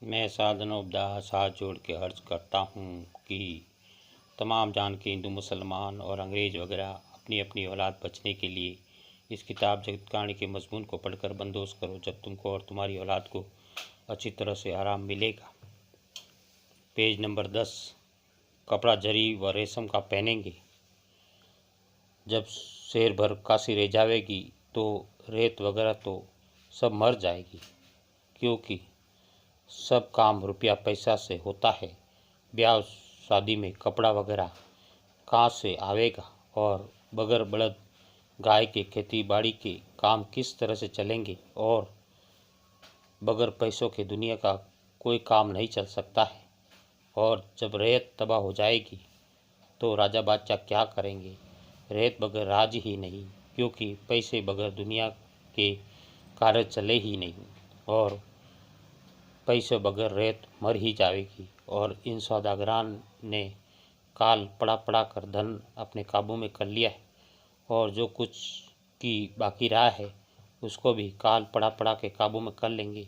मैं साधनोपदास हाथ जोड़ के अर्ज करता हूँ कि तमाम जान के हिंदू मुसलमान और अंग्रेज़ वगैरह अपनी अपनी औलाद बचने के लिए इस किताब जगत कहानी के मजमून को पढ़कर बंदोबस्त करो, जब तुमको और तुम्हारी औलाद को अच्छी तरह से आराम मिलेगा। Page number 10। कपड़ा जरी व रेशम का पहनेंगे। जब शेर भर काशी रह जाएगी तो रेत वगैरह तो सब मर जाएगी, क्योंकि सब काम रुपया पैसा से होता है। ब्याह शादी में कपड़ा वगैरह कहाँ से आवेगा, और बगैर बलद गाय के खेती बाड़ी के काम किस तरह से चलेंगे, और बगैर पैसों के दुनिया का कोई काम नहीं चल सकता है। और जब रेत तबाह हो जाएगी तो राजा बादशाह क्या करेंगे। रेत बगैर राज ही नहीं, क्योंकि पैसे बगैर दुनिया के कार्य चले ही नहीं, और पैसे बगैर रेत मर ही जाएगी। और इन सौदागरान ने काल पड़ा पड़ा कर धन अपने काबू में कर लिया है, और जो कुछ की बाकी रहा है उसको भी काल पड़ा पड़ा के काबू में कर लेंगे।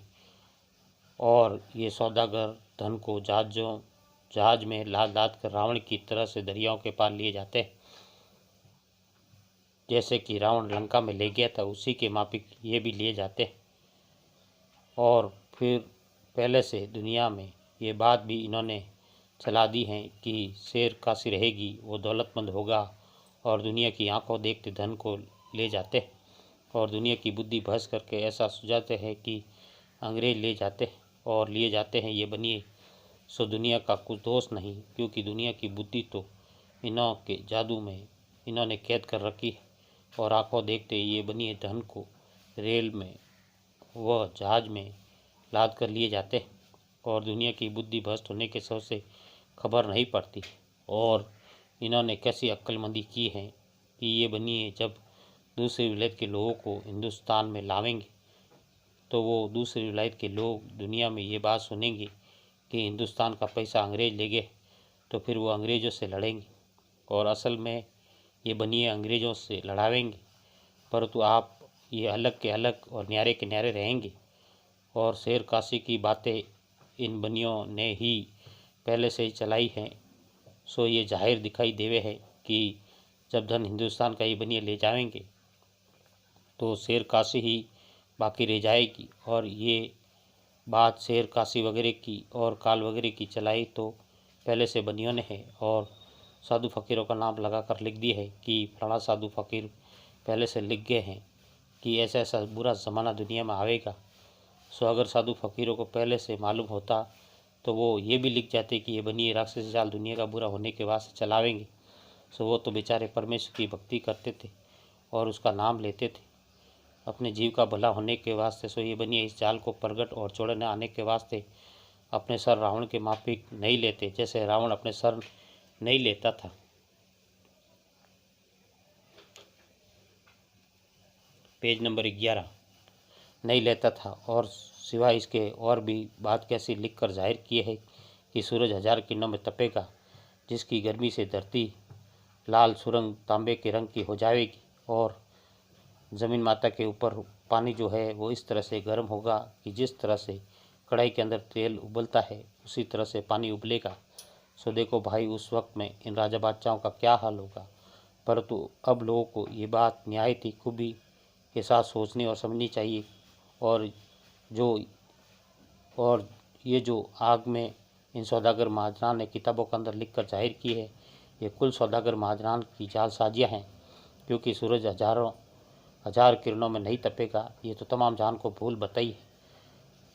और ये सौदागर धन को जहाज में लाद लाद कर रावण की तरह से दरियाओं के पार लिए जाते हैं। जैसे कि रावण लंका में ले गया था, उसी के माफिक ये भी लिए जाते हैं। और फिर पहले से दुनिया में ये बात भी इन्होंने चला दी है कि शेर काशी रहेगी, वो दौलतमंद होगा, और दुनिया की आंखों देखते धन को ले जाते हैं, और दुनिया की बुद्धि भस करके ऐसा सुझाते हैं कि अंग्रेज ले जाते हैं और लिए जाते हैं ये बनिए। सो दुनिया का कुछ दोष नहीं, क्योंकि दुनिया की बुद्धि तो इन्हों के जादू में इन्होंने कैद कर रखी है, और आंखों देखते ये बनिए धन को रेल में व जहाज में लाद कर लिए जाते हैं, और दुनिया की बुद्धि भ्रष्ट होने के सौ से खबर नहीं पड़ती। और इन्होंने कैसी अक्लमंदी की है कि ये बनिए जब दूसरी विलायत के लोगों को हिंदुस्तान में लावेंगे तो वो दूसरी विलायत के लोग दुनिया में ये बात सुनेंगे कि हिंदुस्तान का पैसा अंग्रेज ले गए, तो फिर वो अंग्रेज़ों से लड़ेंगे, और असल में ये बनिए अंग्रेज़ों से लड़ावेंगे, परंतु आप ये अलग के अलग और न्यारे के न्यारे रहेंगे। और शेर काशी की बातें इन बनियों ने ही पहले से ही चलाई हैं। सो ये जाहिर दिखाई देवे है कि जब धन हिंदुस्तान का ये बनिए ले जाएंगे तो शेर काशी ही बाकी रह जाएगी। और ये बात शेर काशी वगैरह की और काल वगैरह की चलाई तो पहले से बनियों ने है, और साधु फ़कीरों का नाम लगा कर लिख दिए है कि फलाना साधु फ़कीर पहले से लिख गए हैं कि ऐसा ऐसा बुरा ज़माना दुनिया में आवेगा। सो अगर साधु फ़कीरों को पहले से मालूम होता तो वो ये भी लिख जाते कि ये बनिए राक्षसी जाल दुनिया का बुरा होने के बाद से चलावेंगे। सो वो तो बेचारे परमेश्वर की भक्ति करते थे और उसका नाम लेते थे अपने जीव का भला होने के वास्ते। सो ये बनिए इस जाल को प्रगट और छोड़ने आने के वास्ते अपने सर रावण के माफिक नहीं लेते, जैसे रावण अपने सर नहीं लेता था। पेज नंबर 11 नहीं लेता था। और सिवाय इसके और भी बात कैसी लिख कर जाहिर किए है कि सूरज 1000 किरणों में तपेगा, जिसकी गर्मी से धरती लाल सुरंग तांबे के रंग की हो जाएगी, और ज़मीन माता के ऊपर पानी जो है वो इस तरह से गर्म होगा कि जिस तरह से कढ़ाई के अंदर तेल उबलता है उसी तरह से पानी उबलेगा। सो देखो भाई उस वक्त में इन राजा बादशाहों का क्या हाल होगा। परंतु अब लोगों को ये बात न्यायिक खूबी के साथ सोचनी और समझनी चाहिए। और जो और ये जो आग में इन सौदागर महाजनान ने किताबों के अंदर लिख कर जाहिर की है, ये कुल सौदागर महाजनान की जालसाजियाँ हैं, क्योंकि सूरज 1000 किरणों में नहीं तपेगा, ये तो तमाम जान को भूल बताई है।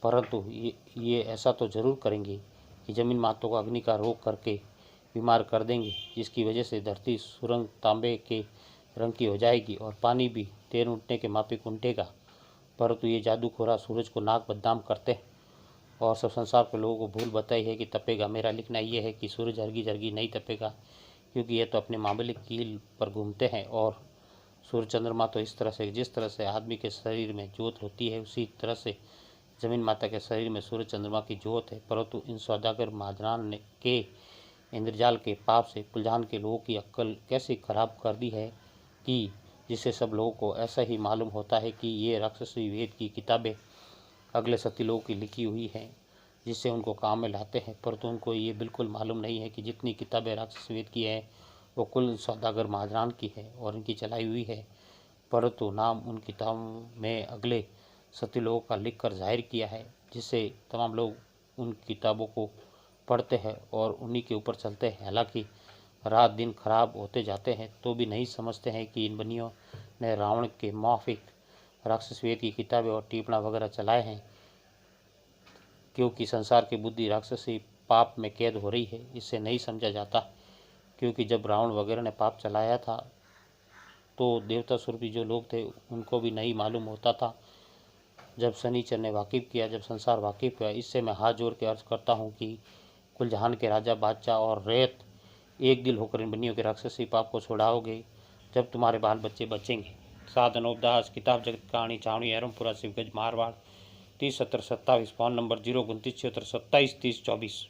परंतु ये ऐसा तो ज़रूर करेंगे कि ज़मीन मातों को अग्नि का रोग करके बीमार कर देंगे, जिसकी वजह से धरती सुरंग तांबे के रंग की हो जाएगी और पानी भी तेल उठने के माफिक उठेगा। परंतु ये जादूखोरा सूरज को नाक बदनाम करते हैं और सब संसार के लोगों को भूल बताई है कि तपेगा। मेरा लिखना ये है कि सूरज हरगी जरगी नहीं तपेगा, क्योंकि ये तो अपने मामूली कील पर घूमते हैं। और सूर्य चंद्रमा तो इस तरह से, जिस तरह से आदमी के शरीर में जोत होती है उसी तरह से जमीन माता के शरीर में सूर्य चंद्रमा की जोत है। परंतु इन सौदागर महाजनान ने के इंद्रजाल के पाप से कुलजान के लोगों की अक्ल कैसे खराब कर दी है कि जिससे सब लोगों को ऐसा ही मालूम होता है कि ये राक्षसी वेद की किताबें अगले सती लोगों की लिखी हुई हैं। जिससे उनको काम में लाते हैं, परंतु उनको ये बिल्कुल मालूम नहीं है कि जितनी किताबें राक्षस वेद की है वो कुल सौदागर महाजरान की है और इनकी चलाई हुई है, परंतु नाम उन किताबों में अगले सत्यलोगों का लिख कर जाहिर किया है, जिससे तमाम लोग उन किताबों को पढ़ते हैं और उन्हीं के ऊपर चलते हैं। हालांकि रात दिन खराब होते जाते हैं तो भी नहीं समझते हैं कि इन बनियों ने रावण के मुआफिक राक्षस वेद की किताबें और टिप्पणा वगैरह चलाए हैं, क्योंकि संसार की बुद्धि राक्षसी पाप में कैद हो रही है। इससे नहीं समझा जाता, क्योंकि जब रावण वगैरह ने पाप चलाया था तो देवता स्वरूपी जो लोग थे उनको भी नहीं मालूम होता था। जब शनिचर ने वाकिफ किया, जब संसार वाकिफ हुआ, इससे मैं हाथ जोड़ के अर्ज करता हूँ कि कुल जहान के राजा बादशाह और रैयत एक दिल होकर इन बनियों के राक्षसी पाप को छुड़ाओगे जब तुम्हारे बाल बच्चे बचेंगे। साधन उपदास किताब जगत कहानी छावनी एरमपुरा शिवगंज मारवाड़ 30 70 27 फ़ोन नंबर 029 76 27 30 24।